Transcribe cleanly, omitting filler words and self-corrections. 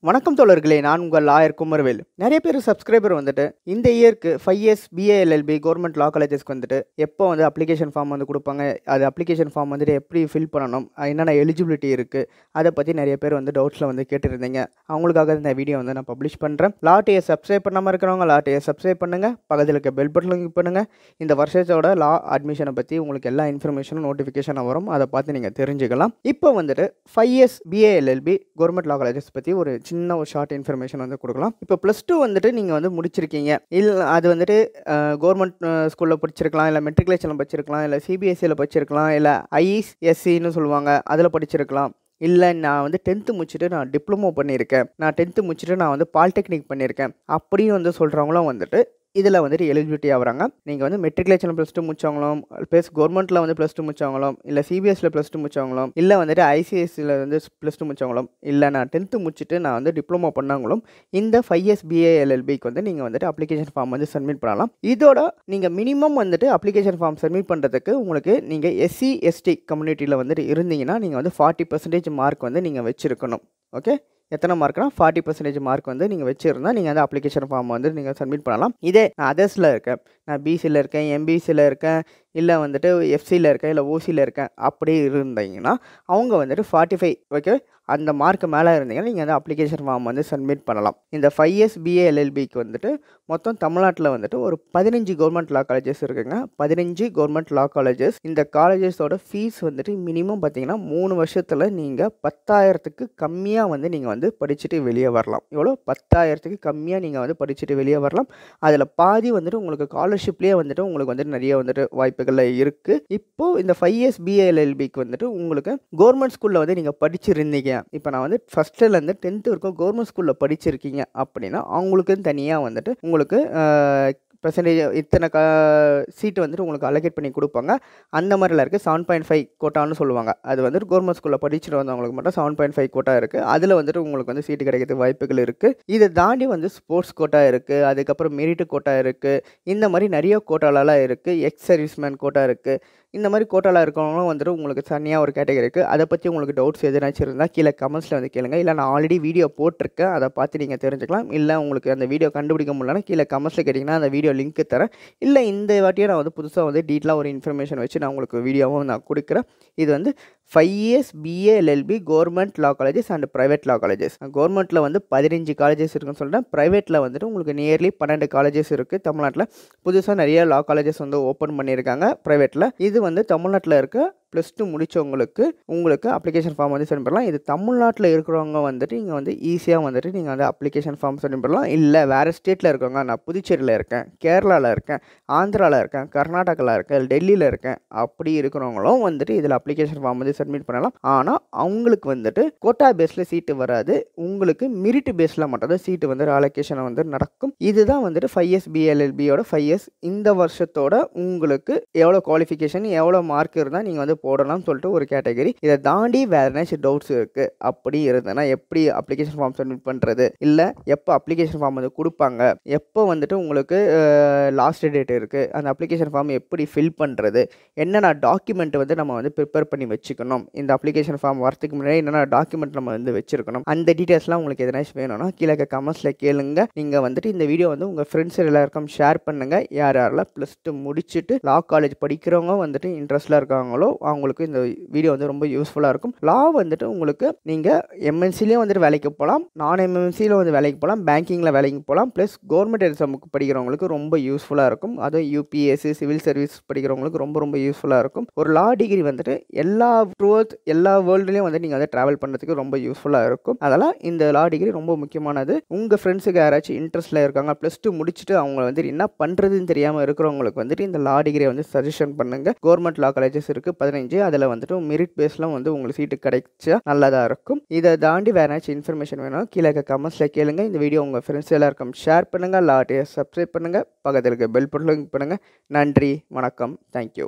வணக்கம் தோழர்களே, நான் உங்கள் லாயர் குமரவேல். நிறைய பேர் சப்ஸ்கிரைபர் வந்துட்டு இந்த இயருக்கு 5 years BA LLB government law காலேஜஸ்க்கு வந்துட்டு எப்போ வந்து அப்ளிகேஷன் ஃபார்ம் வந்து கொடுப்பாங்க, அது அப்ளிகேஷன் ஃபார்ம் வந்துட்டு எப்படி ஃபில் பண்ணணும், என்னென்ன எலிஜிபிலிட்டி இருக்குது, அதை பற்றி நிறைய பேர் வந்து டவுட்ஸில் வந்து கேட்டுருந்தீங்க. அவங்களுக்காக இந்த வீடியோ வந்து நான் பப்ளிஷ் பண்ணுறேன். லாட்டையை சப்ஸ்கிரைப் பண்ணாமல் இருக்கிறவங்க லாட்டையை சப்ஸ்கிரைப் பண்ணுங்கள், பக்கத்தில் இருக்க பெல் பட்டன் கிளிக் பண்ணுங்கள். இந்த வருஷத்தோட லா அட்மிஷனை பற்றி உங்களுக்கு எல்லா இன்ஃபர்மேஷனும் நோட்டிஃபிகேஷனாக வரும், அதை பார்த்து நீங்கள் தெரிஞ்சுக்கலாம். இப்போ வந்துட்டு 5 years BA LLB government law colleges பற்றி ஒரு சின்ன ஒரு ஷார்ட் இன்ஃபர்மேஷன் வந்து கொடுக்கலாம். இப்போ +2 வந்துட்டு நீங்கள் வந்து முடிச்சிருக்கீங்க, இல்லை அது வந்துட்டு கவர்மெண்ட் ஸ்கூலில் படிச்சிருக்கலாம், இல்லை மெட்ரிகுலேஷனில் படிச்சிருக்கலாம், இல்லை சிபிஎஸ்சியில் படிச்சிருக்கலாம், இல்லை ஐஎஸ்சின்னு சொல்லுவாங்க அதில் படிச்சிருக்கலாம். இல்லை நான் வந்து 10th முடிச்சுட்டு நான் டிப்ளமோ பண்ணியிருக்கேன், நான் 10th முடிச்சுட்டு நான் வந்து பாலிடெக்னிக் பண்ணியிருக்கேன் அப்படின்னு வந்து சொல்கிறவங்களும் வந்துட்டு இதில் வந்துட்டு எலிஜிபிலிட்டி ஆகிறாங்க. நீங்கள் வந்து மெட்ரிகுலேஷனில் +2 முடிச்சவங்களும், ப்ளஸ் கவர்மெண்ட்டில் வந்து +2 முடிச்சவங்களும், இல்லை சிபிஎஸ்சியில் +2 முடிச்சவங்களும், இல்லை வந்துட்டு ஐசிஎஸ்சியில் வந்து +2 முடிச்சவங்களும், இல்லை நான் 10th முடிச்சுட்டு நான் வந்து டிப்ளமோ பண்ணவங்களும் இந்த 5 இயர்ஸ் பிஏ எல்எல்பிக்கு வந்து நீங்கள் வந்துட்டு அப்ளிகேஷன் ஃபார்ம் வந்து சப்மிட் பண்ணலாம். இதோட நீங்கள் மினிமம் வந்துட்டு அப்ளிகேஷன் ஃபார்ம் சப்மிட் பண்ணுறதுக்கு உங்களுக்கு நீங்கள் எஸ்சி எஸ்டி கம்யூனிட்டியில் வந்துட்டு இருந்தீங்கன்னா நீங்கள் வந்து 40% மார்க் வந்து நீங்கள் வச்சுருக்கணும். ஓகே, எத்தனை மார்க்னா 40% மார்க் வந்து நீங்கள் வச்சுருந்தால் நீங்கள் வந்து அப்ளிகேஷன் ஃபார்ம் வந்து நீங்கள் சப்மிட் பண்ணலாம். இதே நான் அதர்ஸில் இருக்கேன், நான் பிசியில் இருக்கேன், எம்பிசியில் இருக்கேன், இல்லை வந்துட்டு எஃப்சியில் இருக்கேன், இல்லை ஓசியில் இருக்கேன் அப்படி இருந்தீங்கன்னா அவங்க வந்துட்டு 45 ஓகே அந்த மார்க்கு மேலே இருந்தீங்கன்னா நீங்கள் வந்து அப்ளிகேஷன் ஃபார்ம் வந்து சப்மிட் பண்ணலாம். இந்த 5 இயர்ஸ் பிஏ எல்எல்பிக்கு வந்துட்டு மொத்தம் தமிழ்நாட்டில் வந்துட்டு ஒரு 15 கவர்மெண்ட் லா காலேஜஸ் இருக்குங்க. 15 கவர்மெண்ட் லா காலேஜஸ். இந்த காலேஜஸோட ஃபீஸ் வந்துட்டு மினிமம் பார்த்தீங்கன்னா 3 வருஷத்தில் நீங்கள் 10,000க்கு கம்மியாக வந்து நீங்கள் வந்து படிச்சுட்டு வெளியே வரலாம். எவ்வளோ? 10,000க்கு கம்மியாக நீங்கள் வந்து படிச்சுட்டு வெளியே வரலாம். அதில் பாதி வந்துட்டு உங்களுக்கு ஸ்காலர்ஷிப்லேயே வந்துட்டு உங்களுக்கு வந்துட்டு நிறைய வந்துட்டு வாய்ப்புகள் இருக்குது. இப்போது இந்த 5 இயர்ஸ் பிஏ எல்எல்பிக்கு வந்துட்டு உங்களுக்கு கவர்மெண்ட் ஸ்கூலில் வந்து நீங்கள் படிச்சிருந்தீங்க, இப்போ நான் வந்து ஃபஸ்ட்டுலேருந்து 10th வரைக்கும் கவர்மெண்ட் ஸ்கூலில் படிச்சிருக்கீங்க அப்படின்னா அவங்களுக்குன்னு தனியாக வந்துட்டு உங்களுக்கு பெர்சன்டேஜ் இத்தனை சீட்டு வந்துட்டு உங்களுக்கு அலோகேட் பண்ணி கொடுப்பாங்க. அந்த மாதிரிலாம் இருக்குது. 7.5 கோட்டான்னு சொல்லுவாங்க. அது வந்துட்டு கவர்மெண்ட் ஸ்கூலில் படிச்சுட்டு வந்தவங்களுக்கு மட்டும் 7.5 கோட்டா இருக்குது. அதில் வந்துட்டு உங்களுக்கு வந்து சீட்டு கிடைக்கிறதுக்கு வாய்ப்புகள் இருக்குது. இதை தாண்டி வந்து ஸ்போர்ட்ஸ் கோட்டா இருக்குது, அதுக்கப்புறம் மெரிட் கோட்டா இருக்குது, இந்த மாதிரி நிறைய கோட்டாலலாம் இருக்குது. எக்ஸ் சர்வீஸ்மேன் கோட்டா இருக்குது. இந்த மாதிரி கோட்டாவில் இருக்கிறவங்களும் வந்துட்டு உங்களுக்கு தனியாக ஒரு கேட்டகரி இருக்குது. அதை பற்றி உங்களுக்கு டவுட்ஸ் எதுனாச்சும் இருந்தால் கீழே கமெண்ட்ஸில் வந்து கேளுங்க. இல்லை நான் ஆல்ரெடி வீடியோ போட்டிருக்கேன், அதை பார்த்து நீங்கள் தெரிஞ்சுக்கலாம். இல்லை உங்களுக்கு அந்த வீடியோ கண்டுபிடிக்க முடியலன்னா கீழே கமெண்ட்ஸில் கேட்டிங்கன்னா அந்த வீடியோ லிங்க் தரேன். இல்லை இந்த வாட்டியே நான் வந்து புதுசாக வந்து டீட்டெயிலாக ஒரு இன்ஃபர்மேஷன் வச்சு நான் உங்களுக்கு வீடியோவும் நான் கொடுக்குறேன். இது வந்து 5 years BA LLB government law colleges and private law colleges. கவர்மெண்ட்டில் வந்து 15 காலேஜஸ் இருக்குன்னு சொல்லிட்டேன். ப்ரைவேட்டில் வந்துட்டு உங்களுக்கு நியர்லி 12 காலேஜஸ் இருக்குது. தமிழ்நாட்டில் புதுசாக நிறைய லா காலேஜஸ் வந்து ஓப்பன் பண்ணியிருக்காங்க ப்ரைவேட்டில். இது வந்து தமிழ்நாட்டில் இருக்க +2 முடித்தவங்களுக்கு உங்களுக்கு அப்ளிகேஷன் ஃபார்ம் வந்து சென்ட் பண்ணலாம். இது தமிழ்நாட்டில் இருக்கிறவங்க வந்துட்டு நீங்கள் வந்து ஈஸியாக வந்துட்டு நீங்கள் வந்து அப்ளிகேஷன் ஃபார்ம் சென்ட் பண்ணலாம். இல்லை வேறு ஸ்டேட்டில் இருக்கவங்க, நான் புதுச்சேரியில் இருக்கேன், கேரளாவில் இருக்கேன், ஆந்திராவில் இருக்கேன், கர்நாடகாவில் இருக்கேன், டெல்லியில் இருக்கேன் அப்படி இருக்கிறவங்களும் வந்துட்டு இதில் அப்ளிகேஷன் ஃபார்ம் வந்து சப்மிட் பண்ணலாம். ஆனால் அவங்களுக்கு வந்துட்டு கோட்டா பேஸில் சீட்டு வராது, உங்களுக்கு மெரிட் பேஸில் மட்டும் தான் சீட்டு வந்து அலோகேஷன் வந்து நடக்கும். இதுதான் வந்துட்டு 5 இயர்ஸ் பிஎல்எல்பியோட 5 இயர்ஸ். இந்த வருஷத்தோட உங்களுக்கு எவ்வளோ குவாலிஃபிகேஷன், எவ்வளோ மார்க் இருந்தால் நீங்கள் வந்து போடலாம்னு சொல்லிட்டு ஒரு கேட்டகரி. இதை தாண்டி வேறு ஏதாச்சும் டவுட்ஸ் இருக்குது அப்படி இருந்ததுன்னா எப்படி அப்ளிகேஷன் ஃபார்ம் சப்மிட் பண்ணுறது, இல்லை எப்போ அப்ளிகேஷன் ஃபார்ம் வந்து கொடுப்பாங்க, எப்போ வந்துட்டு உங்களுக்கு லாஸ்ட் டேட் இருக்குது, அந்த அப்ளிகேஷன் ஃபார்ம் எப்படி ஃபில் பண்ணுறது, என்னென்ன டாக்குமெண்ட் வந்து நம்ம வந்து ப்ரிப்பேர் பண்ணி வச்சுக்கணும், இந்த அப்ளிகேஷன் ஃபார்ம் வரதுக்கு முன்னாடி என்னென்ன டாக்குமெண்ட் நம்ம வந்து வச்சுருக்கணும், அந்த டீட்டெயில்ஸ்லாம் உங்களுக்கு எதனாச்சும் வேணும்னா கீழே கமெண்ட்ஸில் கேளுங்க. நீங்கள் வந்துட்டு இந்த வீடியோ வந்து உங்கள் ஃப்ரெண்ட்ஸ் எல்லாருக்கும் ஷேர் பண்ணுங்கள். யார் யாரெல்லாம் +2 முடிச்சுட்டு லா காலேஜ் படிக்கிறவங்க வந்துட்டு இன்ட்ரெஸ்டாக இருக்காங்களோ அவங்களுக்கு இந்த வீடியோ வந்து ரொம்ப யூஸ்ஃபுல்லாக இருக்கும். லா வந்துட்டு உங்களுக்கு நீங்கள் எம்என்சிலையும் வந்துட்டு வேலைக்கு போகலாம், நான் எம்என்சியில் வந்து வேலைக்கு போகலாம், பேங்கிங்கில் வேலைக்கு போகலாம், ப்ளஸ் கவர்மெண்ட் எக்ஸாமுக்கு படிக்கிறவங்களுக்கு ரொம்ப யூஸ்ஃபுல்லாக இருக்கும். அதுவும் யூபிஎஸ்சி சிவில் சர்வீஸ் படிக்கிறவங்களுக்கு ரொம்ப ரொம்ப யூஸ்ஃபுல்லாக இருக்கும். ஒரு லா டிகிரி வந்துட்டு எல்லா வேர்ல்டுலேயும் வந்து நீங்கள் வந்து ட்ராவல் பண்ணுறதுக்கு ரொம்ப யூஸ்ஃபுல்லாக இருக்கும். அதனால் இந்த லா டிகிரி ரொம்ப முக்கியமானது. உங்கள் ஃப்ரெண்ட்ஸுக்கு யாராச்சும் இன்ட்ரெஸ்ட்டில் இருக்காங்க, +2 முடிச்சுட்டு அவங்க வந்துட்டு என்ன பண்ணுறதுன்னு தெரியாமல் இருக்கிறவங்களுக்கு வந்துட்டு இந்த லா டிகிரியை வந்து சஜஷன் பண்ணுங்கள். கவர்மெண்ட் லா காலேஜஸ் இருக்குது 15. அதில் வந்துட்டு மெரிட் பேஸ்லாம் வந்து உங்களுக்கு சீட்டு கிடைச்சா நல்லதாக இருக்கும். இதை தாண்டி வேறு ஏதாச்சும் இன்ஃபர்மேஷன் வேணும் கீழே கமெண்ட்ஸில் கேளுங்க. இந்த வீடியோ உங்கள் ஃப்ரெண்ட்ஸ் எல்லாருக்கும் ஷேர் பண்ணுங்கள். லாட்டையை சப்ஸ்கிரைப் பண்ணுங்கள், பக்கத்தில் இருக்க பெல் பட்டன் கிளிக் பண்ணுங்கள். நன்றி, வணக்கம், தேங்க்யூ.